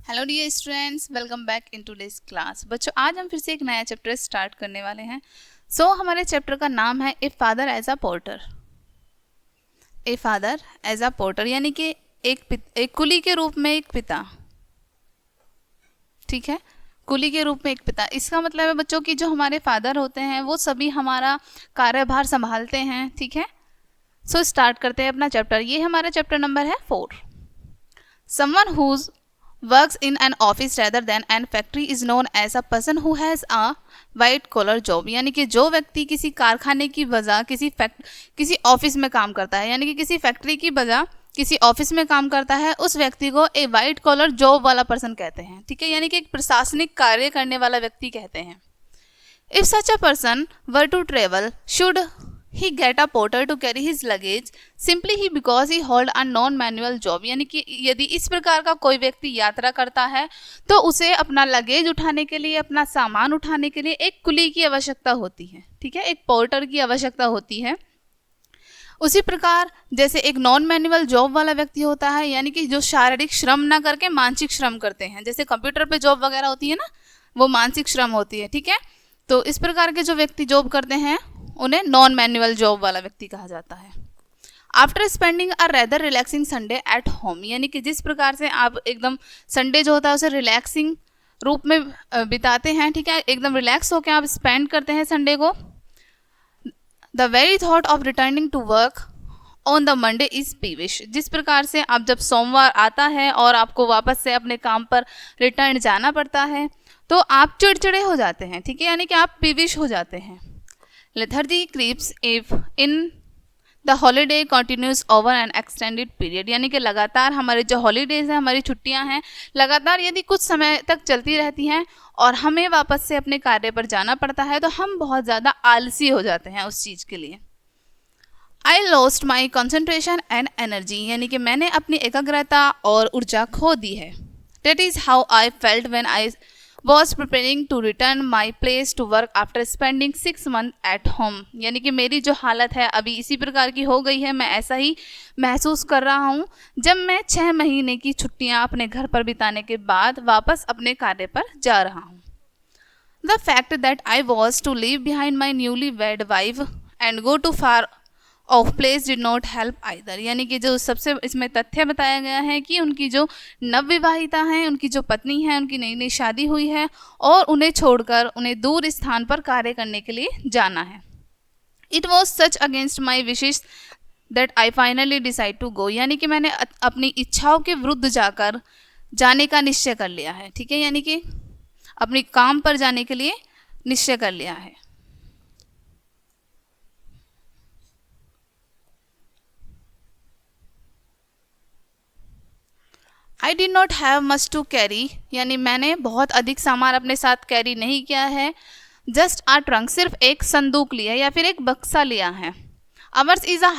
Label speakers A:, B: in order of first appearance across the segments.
A: Hello dear students, welcome back in today's class. बच्चों, आज हम फिर से एक नया चैप्टर स्टार्ट करने वाले हैं। हमारे चैप्टर का नाम है a father as a porter. A father as a porter यानी कि एक कुली के रूप में एक पिता। ठीक है, कुली के रूप में एक पिता। इसका मतलब है बच्चों कि जो हमारे फादर होते हैं वो सभी हमारा कार्यभार संभालते हैं। ठीक है, स्टार्ट करते हैं अपना चैप्टर। ये हमारा चैप्टर नंबर है 4। Someone who works in an office rather than an factory is known as a person who has a white collar job। यानी कि जो व्यक्ति किसी कारखाने की बजाय किसी ऑफिस में काम करता है, यानी कि किसी फैक्ट्री की बजाय किसी ऑफिस में काम करता है, उस व्यक्ति को ए वाइट कॉलर जॉब वाला पर्सन कहते हैं। ठीक है, यानी कि एक प्रशासनिक कार्य करने वाला व्यक्ति कहते हैं। If such a person were to travel should he get a porter to carry his luggage simply he because he hold a non manual job। यानी कि यदि इस प्रकार का कोई व्यक्ति यात्रा करता है तो उसे अपना लगेज उठाने के लिए, अपना सामान उठाने के लिए एक कुली की आवश्यकता होती है। ठीक है, एक पोर्टर की आवश्यकता होती है। उसी प्रकार जैसे एक नॉन मैनुअल जॉब वाला व्यक्ति होता है, यानी कि जो शारीरिक श्रम ना करके मानसिक श्रम करते हैं, जैसे कंप्यूटर पे जॉब वगैरह होती है ना, वो मानसिक श्रम होती है। ठीक है, तो इस प्रकार के जो व्यक्ति जॉब करते हैं उन्हें नॉन मैनुअल जॉब वाला व्यक्ति कहा जाता है। After spending a rather relaxing Sunday at home, यानी कि जिस प्रकार से आप एकदम संडे जो होता है उसे रिलैक्सिंग रूप में बिताते हैं। ठीक है, एकदम रिलैक्स होकर आप स्पेंड करते हैं संडे को। The very thought of returning to work on the Monday is peevish. जिस प्रकार से आप जब सोमवार आता है और आपको वापस से अपने काम पर रिटर्न जाना पड़ता है तो आप चिड़चिड़े हो जाते हैं। ठीक है, यानी कि आप पीविश हो जाते हैं। Lethargy creeps if in the holiday continues over an extended period। यानी कि लगातार हमारे जो हॉलीडेज हैं, हमारी छुट्टियां हैं, लगातार यदि कुछ समय तक चलती रहती हैं और हमें वापस से अपने कार्य पर जाना पड़ता है तो हम बहुत ज़्यादा आलसी हो जाते हैं उस चीज़ के लिए। I lost my concentration and energy, यानी कि मैंने अपनी एकाग्रता और ऊर्जा खो दी है। That is how I felt when I was preparing to return my place to work after spending 6 months at home। यानी कि मेरी जो हालत है अभी इसी प्रकार की हो गई है। मैं ऐसा ही महसूस कर रहा हूँ जब मैं 6 महीने की छुट्टियाँ अपने घर पर बिताने के बाद वापस अपने कार्य पर जा रहा हूँ। The fact that I was to leave behind my newly wed wife and go to far of place did not help either. यानी कि जो सबसे इसमें तथ्य बताया गया है कि उनकी जो नवविवाहिता हैं, उनकी जो पत्नी है, उनकी नई नई शादी हुई है और उन्हें छोड़कर उन्हें दूर स्थान पर कार्य करने के लिए जाना है। It was such against my wishes that I finally decide to go. यानी कि मैंने अपनी इच्छाओं के विरुद्ध जाकर जाने का निश्चय कर लिया है। ठीक है, यानी कि अपनी काम पर जाने के लिए निश्चय कर लिया है। I did not have much to carry, यानी मैंने बहुत अधिक सामान अपने साथ कैरी नहीं किया है। जस्ट आ ट्रंक, सिर्फ एक संदूक लिया या फिर एक बक्सा लिया है। Hours is a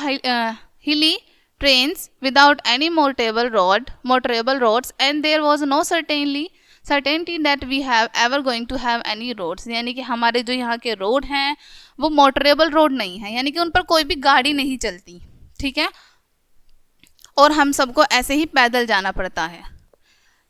A: hilly terrains without any motorable roads and there was no certainty that we have ever going to have any roads। यानी कि हमारे जो यहाँ के रोड हैं वो मोटरेबल रोड नहीं है, यानी कि उन पर कोई भी गाड़ी नहीं चलती। ठीक है, और हम सबको ऐसे ही पैदल जाना पड़ता है।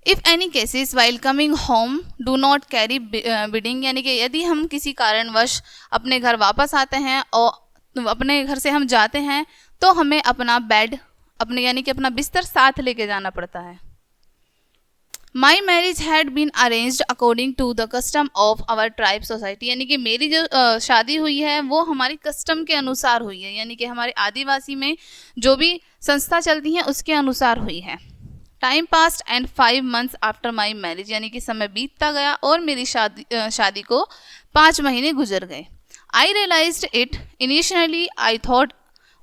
A: If any cases while coming home do not carry bidding, यानी कि यदि हम किसी कारणवश अपने घर वापस आते हैं और अपने घर से हम जाते हैं तो हमें अपना बेड, अपने यानी कि अपना बिस्तर साथ लेके जाना पड़ता है। My marriage had been arranged according to the custom of our tribe society. यानी कि मेरी जो शादी हुई है वो हमारी कस्टम के अनुसार हुई है, यानी कि हमारे आदिवासी में जो भी संस्था चलती है उसके अनुसार हुई है। Time past and 5 months after my marriage, यानी कि समय बीतता गया और मेरी शादी को 5 महीने गुजर गए। I realized it initially I thought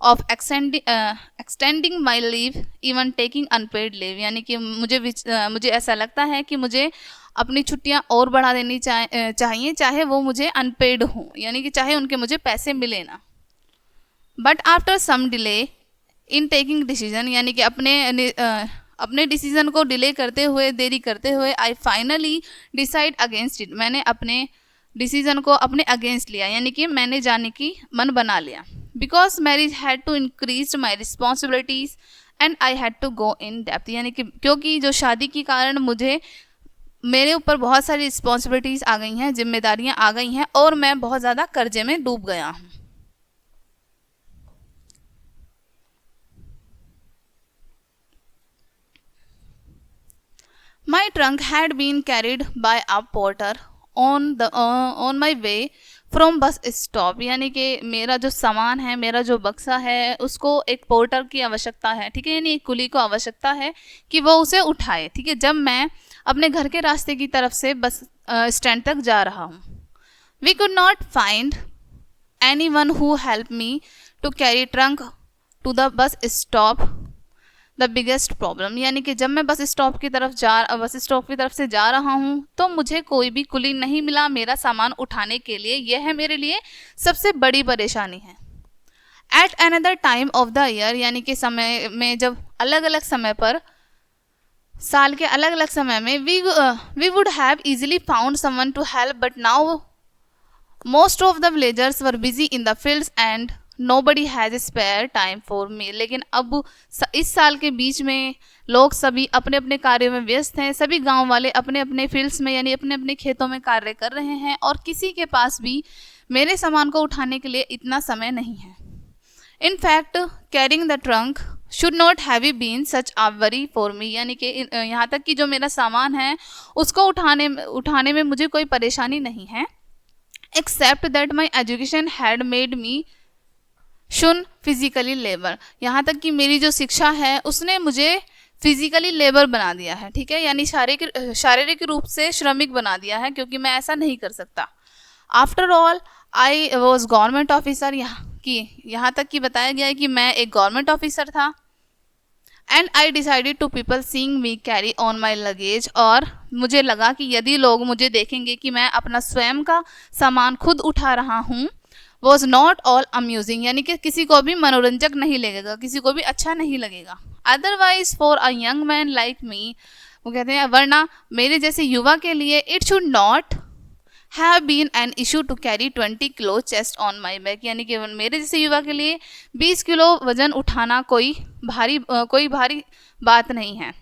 A: of extending my leave even taking unpaid leave. यानी कि मुझे ऐसा लगता है कि मुझे अपनी छुट्टियां और बढ़ा देनी चाहिए, चाहे वो मुझे अनपेड हो, यानी कि चाहे उनके मुझे पैसे मिले ना। But after some delay in taking decision, यानी कि अपने डिसीजन को डिले करते हुए, देरी करते हुए, आई फाइनली डिसाइड अगेंस्ट इट, मैंने अपने डिसीजन को अपने अगेंस्ट लिया, यानी कि मैंने जाने की मन बना लिया। Because marriage had to increase my responsibilities and I had to go in depth, यानी कि क्योंकि जो शादी के कारण मुझे मेरे ऊपर बहुत सारी रिस्पॉन्सिबिलिटीज़ आ गई हैं, जिम्मेदारियां आ गई हैं और मैं बहुत ज़्यादा कर्जे में डूब गया हूँ। My trunk had been carried by a porter on my way from bus stop, यानी कि मेरा जो सामान है, मेरा जो बक्सा है, उसको एक पोर्टर की आवश्यकता है, ठीक है, यानी एक कुली को आवश्यकता है कि वो उसे उठाए, ठीक है, जब मैं अपने घर के रास्ते की तरफ से बस स्टैंड तक जा रहा हूँ। We could not find any one who help me to carry trunk to the bus stop the biggest problem, यानी कि जब मैं बस स्टॉप की तरफ से जा रहा हूँ तो मुझे कोई भी कुली नहीं मिला मेरा सामान उठाने के लिए। यह है मेरे लिए सबसे बड़ी परेशानी है। At another time of the year, यानी कि समय में, जब अलग अलग समय पर, साल के अलग अलग समय में, we would have easily found someone to help, but now most of the villagers were busy in the fields and nobody has spare time for me. लेकिन अब इस साल के बीच में लोग सभी अपने अपने कार्यों में व्यस्त हैं, सभी गांव वाले अपने अपने फील्ड्स में यानी अपने अपने खेतों में कार्य कर रहे हैं और किसी के पास भी मेरे सामान को उठाने के लिए इतना समय नहीं है। In fact carrying the trunk should not have been such a worry for me, यानी कि यहाँ तक कि जो मेरा सामान है उसको उठाने में मुझे कोई परेशानी नहीं है, except that my education had made me shun physically labour. यहाँ तक कि मेरी जो शिक्षा है उसने मुझे फिजिकली लेबर बना दिया है, ठीक है, यानी शारीरिक रूप से श्रमिक बना दिया है, क्योंकि मैं ऐसा नहीं कर सकता। After all I was government officer, यहाँ तक कि बताया गया है कि मैं एक गवर्नमेंट ऑफिसर था। And I decided to people seeing me carry on my luggage, और मुझे लगा कि यदि लोग मुझे देखेंगे कि मैं अपना स्वयं का सामान खुद उठा रहा हूँ, वॉज नॉट ऑल अम्यूजिंग, यानी कि किसी को भी मनोरंजक नहीं लगेगा, किसी को भी अच्छा नहीं लगेगा। Otherwise for a young man like me, वो कहते हैं वरना मेरे जैसे युवा के लिए, it should not have been an issue to carry 20 kilo chest on my back, यानी कि मेरे जैसे युवा के लिए 20 किलो वजन उठाना कोई भारी बात नहीं है।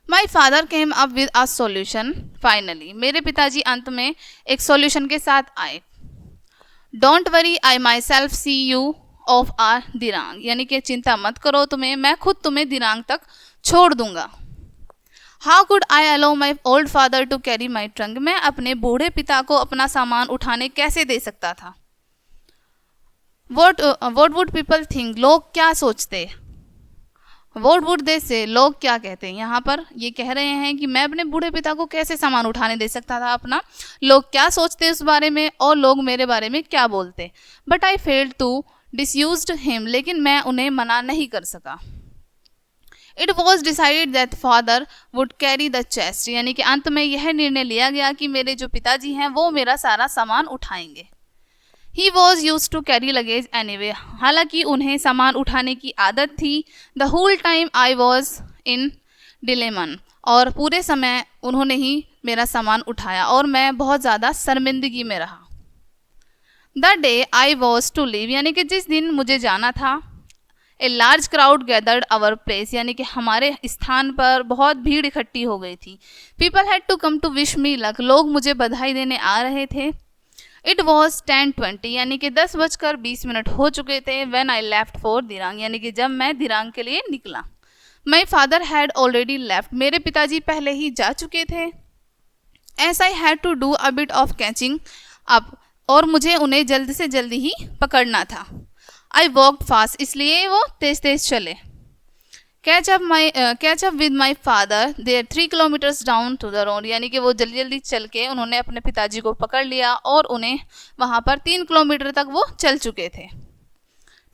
A: My father came up with a solution finally, मेरे पिताजी अंत में एक सॉल्यूशन के साथ आए। Don't worry I myself see you off are Dirang, यानी कि चिंता मत करो, मैं खुद तुम्हें दिरांग तक छोड़ दूंगा। How could I allow my old father to carry my trunk, मैं अपने बूढ़े पिता को अपना सामान उठाने कैसे दे सकता था। वॉट वुड पीपल थिंक, लोग क्या सोचते। वॉट वुड दे से, लोग क्या कहते हैं। यहाँ पर ये कह रहे हैं कि मैं अपने बूढ़े पिता को कैसे सामान उठाने दे सकता था अपना, लोग क्या सोचते उस बारे में और लोग मेरे बारे में क्या बोलते। But I failed to dissuaded him, लेकिन मैं उन्हें मना नहीं कर सका। It was decided that father would carry the chest, यानी कि अंत में यह निर्णय लिया गया कि मेरे जो पिताजी हैं वो मेरा सारा सामान उठाएंगे। He was used to carry luggage anyway, हालांकि उन्हें सामान उठाने की आदत थी। The whole time I was in dilemma, और पूरे समय उन्होंने ही मेरा सामान उठाया और मैं बहुत ज़्यादा शर्मिंदगी में रहा। The day I was to leave, यानी कि जिस दिन मुझे जाना था, a large crowd gathered our place, यानी कि हमारे स्थान पर बहुत भीड़ इकट्ठी हो गई थी। People had to come to wish me luck, लोग मुझे बधाई देने आ रहे थे। इट वॉज 10:20, यानी कि 10:20 हो चुके थे। When I left for Dirang, यानी कि जब मैं दिरांग के लिए निकला। My father had already left, मेरे पिताजी पहले ही जा चुके थे। As I had to do a bit of catching up, और मुझे उन्हें जल्द से जल्द ही पकड़ना था। आई वॉकड फास्ट, इसलिए वो तेज तेज चले। Catch up with my father there 3 kilometres down to the road, यानी कि वो जल्दी जल्दी चल के उन्होंने अपने पिताजी को पकड़ लिया और उन्हें वहाँ पर 3 किलोमीटर तक वो चल चुके थे,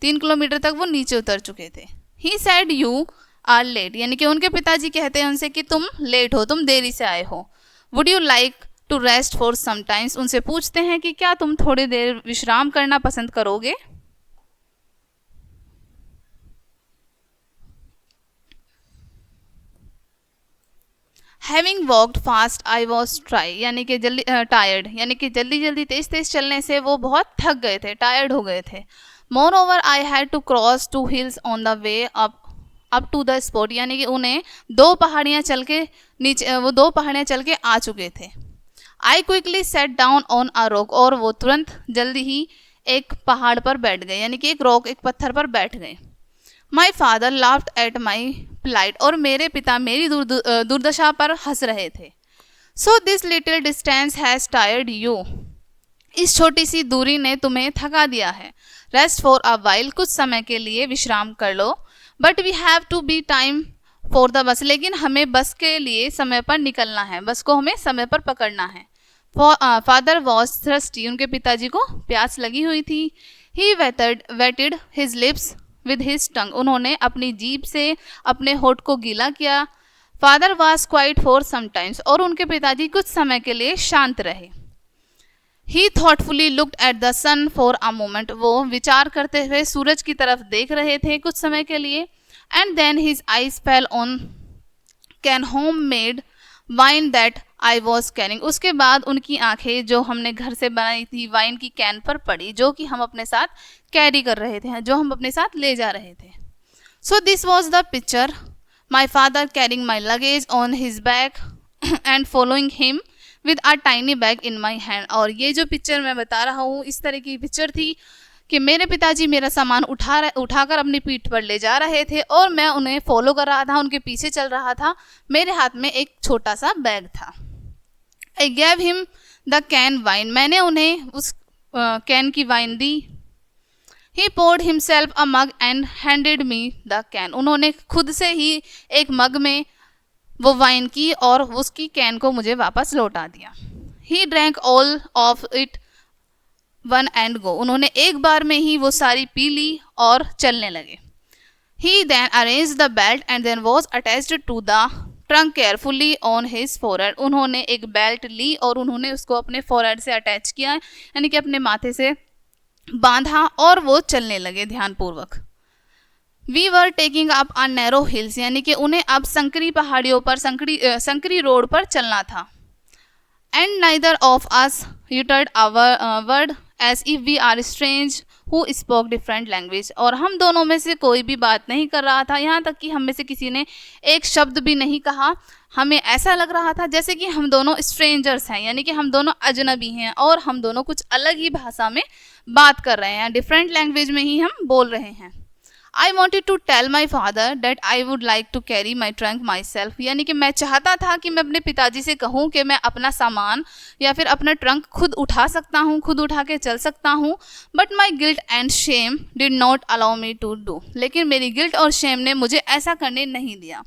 A: 3 किलोमीटर तक वो नीचे उतर चुके थे। ही सैड यू आर लेट, यानी कि उनके पिताजी कहते हैं उनसे कि तुम लेट हो, तुम देरी से आए हो। Would you like to rest for some times, उनसे पूछते हैं कि क्या तुम थोड़ी देर विश्राम करना पसंद करोगे। Having walked fast, I was tired, यानी कि टायर्ड, यानी कि जल्दी जल्दी तेज तेज चलने से वो बहुत थक गए थे, टायर्ड हो गए थे। Moreover, I had to cross 2 hills on the way up up to the spot, यानी कि उन्हें 2 पहाड़ियाँ चल के नीचे, वो 2 पहाड़ियाँ चल के आ चुके थे। I quickly set down on a rock, और वो तुरंत जल्दी ही एक पहाड़ पर बैठ गए, यानी कि एक रॉक, एक पत्थर पर बैठ गए। My father laughed at my plight, और मेरे पिता मेरी दुर्दशा पर हंस रहे थे। So this little distance has tired you, इस छोटी सी दूरी ने तुम्हें थका दिया है। रेस्ट फॉर अ वाइल, कुछ समय के लिए विश्राम कर लो। But we have to be time for the bus, लेकिन हमें बस के लिए समय पर निकलना है, बस को हमें समय पर पकड़ना है। फादर वॉज थ्रस्टी, उनके पिताजी को प्यास लगी हुई थी। He wetted his lips with his tongue, उन्होंने अपनी जीभ से अपने होठ को गीला किया। Father was quite for sometimes, और उनके पिताजी कुछ समय के लिए शांत रहे। He thoughtfully looked at the sun for a moment, वो विचार करते हुए सूरज की तरफ देख रहे थे कुछ समय के लिए। And then his eyes fell on can home made wine that I was carrying, उसके बाद उनकी आंखें जो हमने घर से बनाई थी वाइन की कैन पर पड़ी, जो कि हम अपने साथ कैरी कर रहे थे, जो हम अपने साथ ले जा रहे थे। So this was the picture, my father carrying my luggage on his back and following him with a tiny bag in my hand, और ये जो पिक्चर मैं बता रहा हूँ इस तरह की पिक्चर थी कि मेरे पिताजी मेरा सामान उठाकर अपनी पीठ पर ले जा रहे थे, और मैं उन्हें फॉलो कर रहा था, उनके पीछे चल रहा था। मेरे हाथ में एक छोटा सा बैग था। I gave him the can wine, मैंने उन्हें उस कैन की वाइन दी। He poured himself a mug and handed me the can, उन्होंने खुद से ही एक मग में वो वाइन की और उसकी कैन को मुझे वापस लौटा दिया। He drank all of it one and go, उन्होंने एक बार में ही वो सारी पी ली और चलने लगे। He then arrange the belt and then was attached to the trunk carefully on his forehead, उन्होंने एक बेल्ट ली और उन्होंने उसको अपने फोरहेड से अटैच किया, यानी कि अपने माथे से बांधा, और वो चलने लगे ध्यानपूर्वक। We were taking up a narrow hills, यानी कि उन्हें अब संकरी पहाड़ियों पर संकरी रोड पर चलना था। And neither of us uttered our word as if we are strange who spoke different language, और हम दोनों में से कोई भी बात नहीं कर रहा था, यहाँ तक कि हम में से किसी ने एक शब्द भी नहीं कहा। हमें ऐसा लग रहा था जैसे कि हम दोनों स्ट्रेंजर्स हैं, यानी कि हम दोनों अजनबी हैं और हम दोनों कुछ अलग ही भाषा में बात कर रहे हैं, डिफरेंट लैंग्वेज में ही हम बोल रहे हैं। I wanted to tell my father that I would like to carry my trunk myself, यानी कि मैं चाहता था कि मैं अपने पिताजी से कहूँ कि मैं अपना सामान या फिर अपना ट्रंक खुद उठा सकता हूँ, खुद उठा के चल सकता हूँ। But my guilt and shame did not allow me to do, लेकिन मेरी गिल्ट और शेम ने मुझे ऐसा करने नहीं दिया।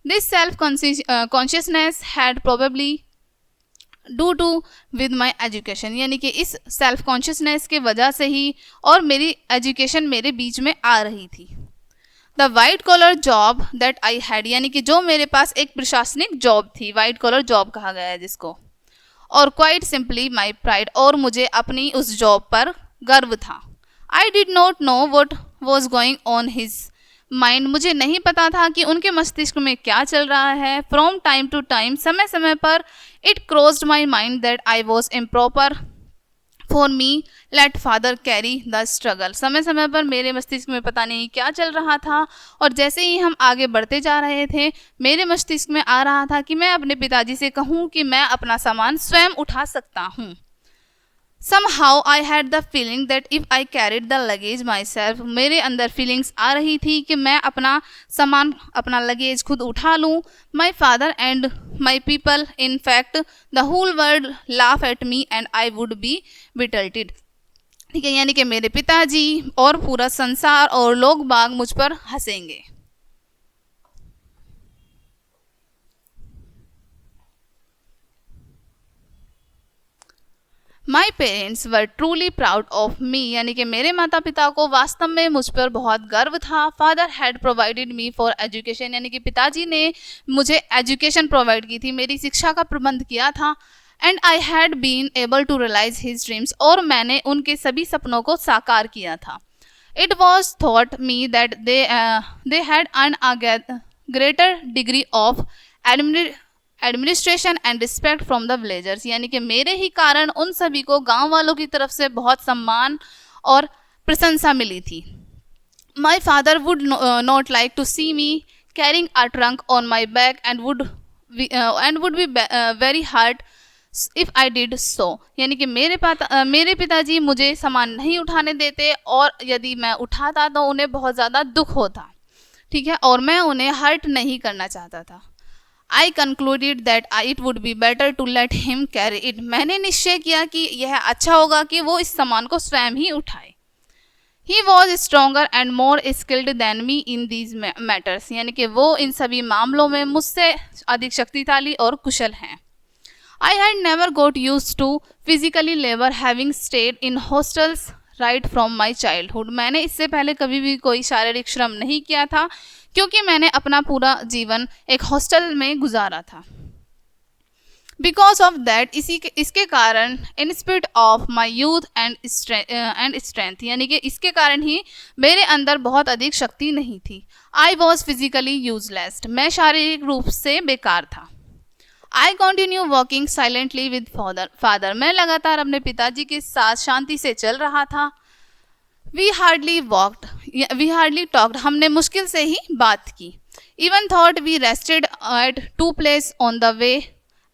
A: This self consciousness had probably do to with my education, यानी कि इस सेल्फ कॉन्शियसनेस के वजह से ही और मेरी एजुकेशन मेरे बीच में आ रही थी। The white collar job that I had, यानी कि जो मेरे पास एक प्रशासनिक जॉब थी, वाइट कॉलर जॉब कहा गया है जिसको, और क्वाइट सिंपली माई प्राइड, और मुझे अपनी उस जॉब पर गर्व था। आई did not know what was going on his mind, मुझे नहीं पता था कि उनके मस्तिष्क में क्या चल रहा है। फ्रॉम टाइम टू टाइम, समय समय पर, it crossed my mind that I was improper for me let father carry the struggle, समय समय पर मेरे मस्तिष्क में पता नहीं क्या चल रहा था, और जैसे ही हम आगे बढ़ते जा रहे थे मेरे मस्तिष्क में आ रहा था कि मैं अपने पिताजी से कहूँ कि मैं अपना सामान स्वयं उठा सकता हूँ। Somehow I had the feeling that if I carried the luggage myself, मेरे अंदर फीलिंग्स आ रही थी कि मैं अपना सामान, अपना लगेज खुद उठा लूँ। My father and my people, in fact, the whole world laugh at me and I would be belittled, ठीक है, यानी कि मेरे पिताजी और पूरा संसार और लोग बाग मुझ पर हंसेंगे। My parents were truly proud of me, यानी कि मेरे माता पिता को वास्तव में मुझ पर बहुत गर्व था। Father had provided me for education, यानी कि पिताजी ने मुझे एजुकेशन प्रोवाइड की थी, मेरी शिक्षा का प्रबंध किया था। And I had been able to realise his dreams, और मैंने उनके सभी सपनों को साकार किया था। It was thought me that they had earn a greater degree of administration and respect from the villagers, यानी कि मेरे ही कारण उन सभी को गांव वालों की तरफ से बहुत सम्मान और प्रशंसा मिली थी। My father would not like to see me carrying a trunk on my back and would be very hurt if I did so. यानी कि मेरे पिताजी मुझे सामान नहीं उठाने देते और यदि मैं उठाता तो उन्हें बहुत ज़्यादा दुख होता, ठीक है, और मैं उन्हें हर्ट नहीं करना चाहता था. I concluded that it would be better to let him carry it. मैंने निश्चय किया कि यह अच्छा होगा कि वो इस सामान को स्वयं ही उठाए. He was stronger and more skilled than me in these matters. यानी कि वो इन सभी मामलों में मुझसे अधिक शक्तिशाली और कुशल हैं. I had never got used to physically labor having stayed in hostels right from my childhood. मैंने इससे पहले कभी भी कोई शारीरिक श्रम नहीं किया था क्योंकि मैंने अपना पूरा जीवन एक हॉस्टल में गुजारा था. बिकॉज ऑफ दैट, इसके कारण, in spirit of my youth and strength, यानी कि इसके कारण ही मेरे अंदर बहुत अधिक शक्ति नहीं थी. आई वॉज फिजिकली यूजलेस, मैं शारीरिक रूप से बेकार था. I continue walking silently with father, मैं लगातार अपने पिताजी के साथ शांति से चल रहा था. वी हार्डली टॉक्ड, हमने मुश्किल से ही बात की. Even though we rested at 2 places on the way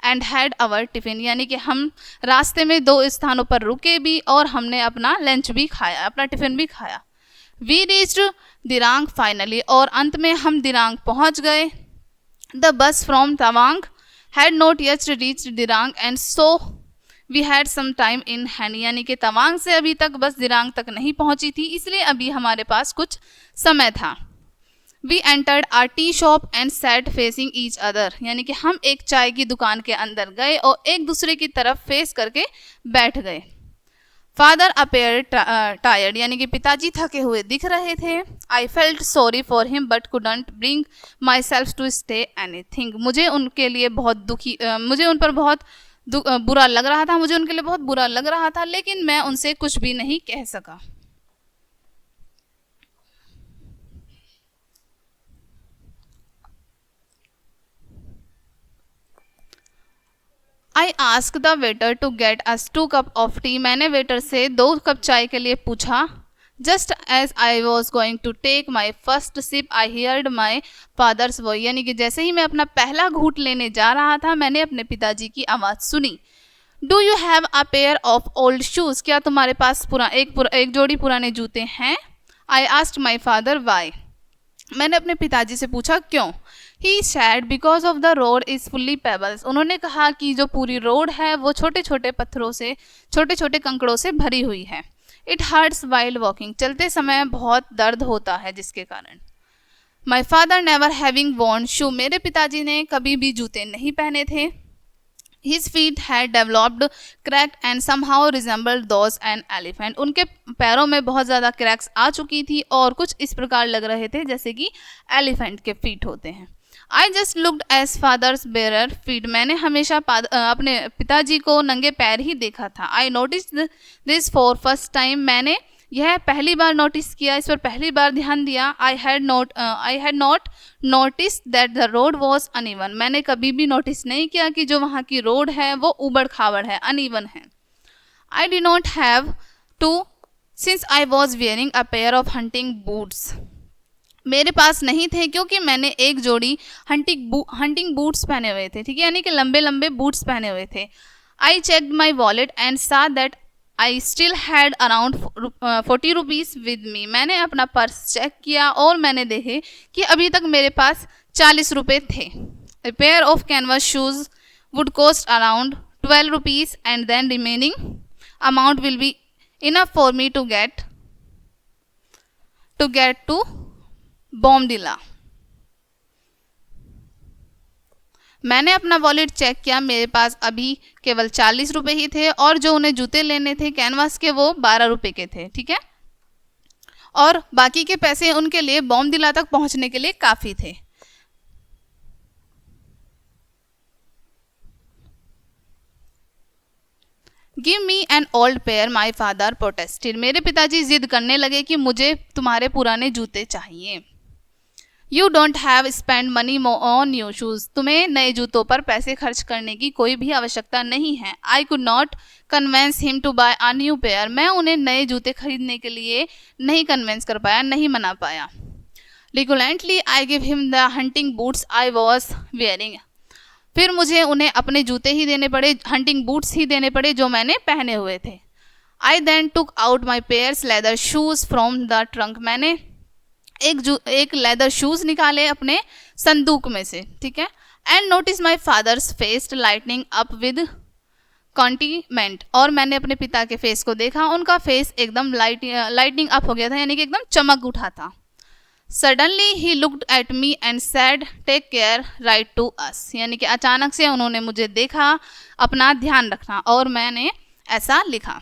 A: and had our tiffin, यानी कि हम रास्ते में 2 स्थानों पर रुके भी और हमने अपना लंच भी खाया, अपना टिफिन भी खाया. वी रीच्ड दिरांग फाइनली, और अंत में हम दिरांग पहुंच गए. The bus from Tawang had not yet reached Dirang and so we had some time in hand, यानी कि तवांग से अभी तक बस दिरांग तक नहीं पहुंची थी, इसलिए अभी हमारे पास कुछ समय था. We entered a tea shop and sat facing each other, यानी कि हम एक चाय की दुकान के अंदर गए और एक दूसरे की तरफ फेस करके बैठ गए. फादर अपेयर टायर्ड, यानी कि पिताजी थके हुए दिख रहे थे. I felt sorry for him but couldn't bring myself to say anything, मुझे उन पर बहुत बुरा लग रहा था, मुझे उनके लिए बहुत बुरा लग रहा था, लेकिन मैं उनसे कुछ भी नहीं कह सका. I ask the waiter to get us 2 cups of tea, मैंने वेटर से 2 कप चाय के लिए पूछा. Just as I was going to take my first sip I heard my father's voice, यानी कि जैसे ही मैं अपना पहला घूंट लेने जा रहा था मैंने अपने पिताजी की आवाज़ सुनी. Do you have a pair of old shoes, क्या तुम्हारे पास एक जोड़ी पुराने जूते हैं. I asked my father why, मैंने अपने पिताजी से पूछा क्यों. He said because of the road is fully pebbles, उन्होंने कहा कि जो पूरी रोड है वो छोटे छोटे पत्थरों से, छोटे छोटे कंकड़ों से भरी हुई है. इट हर्ट्स वाइल्ड वॉकिंग, चलते समय बहुत दर्द होता है जिसके कारण. My father never having worn shoe, मेरे पिताजी ने कभी भी जूते नहीं पहने थे. His feet had developed cracked and somehow resembled those an elephant, उनके पैरों में बहुत ज़्यादा क्रैक्स आ चुकी थी और कुछ इस प्रकार लग रहे थे जैसे कि एलिफेंट के फीट होते हैं. I just looked as father's bearer feet, मैंने हमेशा अपने पिताजी को नंगे पैर ही देखा था. I noticed this for first time, मैंने यह पहली बार नोटिस किया, इस पर पहली बार ध्यान दिया. I had not notice that the road was uneven, मैंने कभी भी नोटिस नहीं किया कि जो वहाँ की रोड है वो उबड़ खाबड़ है, अनइवन है. I did not have to since I was wearing a pair of hunting boots, मेरे पास नहीं थे क्योंकि मैंने एक जोड़ी हंटिंग बूट्स पहने हुए थे, ठीक है, यानी कि लंबे लंबे बूट्स पहने हुए थे. I checked my wallet and saw that I still had around 40 rupees with me, मैंने अपना पर्स चेक किया और मैंने देखे कि अभी तक मेरे पास 40 रुपये थे. A pair of canvas shoes would cost around 12 rupees and then remaining amount will be enough for me to get to Bomdila. मैंने अपना वॉलेट चेक किया, मेरे पास अभी केवल 40 रुपये ही थे और जो उन्हें जूते लेने थे कैनवास के वो 12 रुपये के थे, ठीक है, और बाकी के पैसे उनके लिए बॉम्डिला तक पहुंचने के लिए काफ़ी थे. Give me an old pair my father protested, मेरे पिताजी जिद करने लगे कि मुझे तुम्हारे पुराने जूते चाहिए. You don't have spend money on new shoes, तुम्हें नए जूतों पर पैसे खर्च करने की कोई भी आवश्यकता नहीं है। I could not convince him to buy a new pair, मैं उन्हें नए जूते खरीदने के लिए नहीं कन्वेंस कर पाया, नहीं मना पाया। Reluctantly I give him the hunting boots I was wearing, फिर मुझे उन्हें अपने जूते ही देने पड़े, हंटिंग बूट्स ही देने पड़े जो मैंने पहने हुए थे। I then took out my pairs leather shoes from the trunk, मैंने एक लेदर शूज़ निकाले अपने संदूक में से, ठीक है। And notice my father's face lightning up with contentment, और मैंने अपने पिता के फेस को देखा, उनका फेस एकदम लाइटनिंग अप हो गया था, यानी कि एकदम चमक उठा था। Suddenly he looked at me and said take care write to us, यानी कि अचानक से उन्होंने मुझे देखा, अपना ध्यान रखना, और मैंने ऐसा लिखा।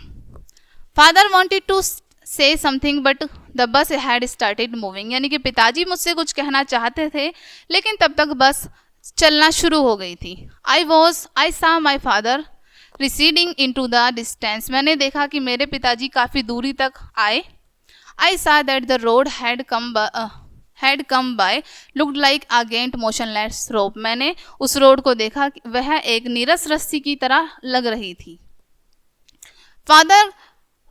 A: Father wanted to say something but the bus had started moving, यानी कि पिताजी मुझसे कुछ कहना चाहते थे लेकिन तब तक बस चलना शुरू हो गई थी। I saw my father receding into the distance, मैंने देखा कि मेरे पिताजी काफ़ी दूरी तक आए। I saw that the road had come by looked like a giant motionless rope, मैंने उस रोड को देखा, वह एक नीरस रस्सी की तरह लग रही थी। Father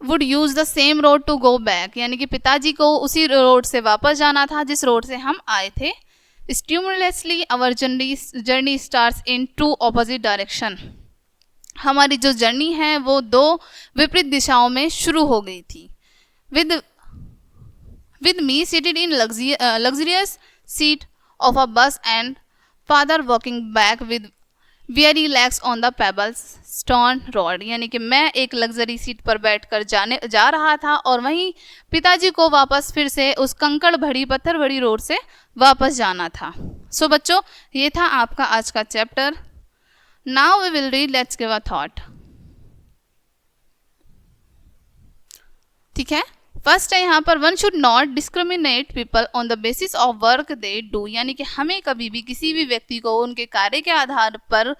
A: would use the same road to go back, यानी कि पिताजी को उसी रोड से वापस जाना था जिस रोड से हम आए थे। Simultaneously our journey starts in two opposite direction, हमारी जो जर्नी है वो दो विपरीत दिशाओं में शुरू हो गई थी। With me seated in luxurious seat of a bus and father walking back with weary legs on the pebbles stone road, यानी कि मैं एक लग्जरी सीट पर बैठकर जा रहा था और वहीं पिताजी को वापस फिर से उस कंकड़ भरी पत्थर भरी रोड से वापस जाना था। सो बच्चों, ये था आपका आज का chapter. Now we will read, let's give a thought. ठीक है, फर्स्ट है यहाँ पर one should not discriminate people on the basis of work they do, यानी कि हमें कभी भी किसी भी व्यक्ति को उनके कार्य के आधार पर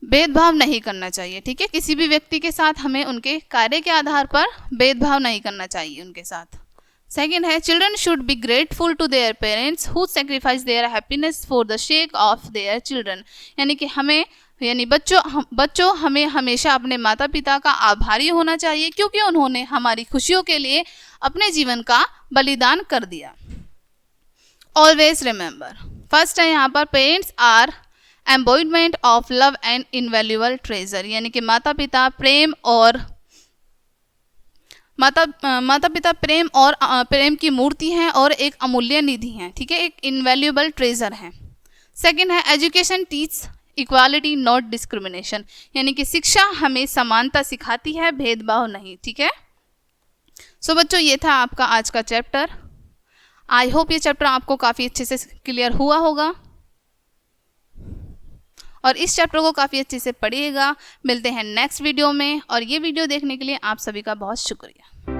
A: भेदभाव नहीं करना चाहिए। ठीक है, किसी भी व्यक्ति के साथ हमें उनके कार्य के आधार पर भेदभाव नहीं करना चाहिए उनके साथ। सेकेंड है children should be grateful to their parents who sacrifice their happiness for the sake of their children, यानी कि बच्चों हमें हमेशा अपने माता पिता का आभारी होना चाहिए क्योंकि उन्होंने हमारी खुशियों के लिए अपने जीवन का बलिदान कर दिया। ऑलवेज रिमेंबर, फर्स्ट है यहाँ पर parents are embodiment of love and invaluable treasure, यानी कि माता पिता प्रेम और प्रेम की मूर्ति हैं और एक अमूल्य निधि हैं। ठीक है, एक इनवैल्यूएबल ट्रेजर है। सेकंड है education teach equality not discrimination, यानी कि शिक्षा हमें समानता सिखाती है, भेदभाव नहीं। ठीक है, सो बच्चों, ये था आपका आज का चैप्टर। आई होप ये चैप्टर आपको काफ़ी अच्छे से क्लियर हुआ होगा और इस चैप्टर को काफ़ी अच्छे से पढ़िएगा। मिलते हैं नेक्स्ट वीडियो में, और ये वीडियो देखने के लिए आप सभी का बहुत शुक्रिया।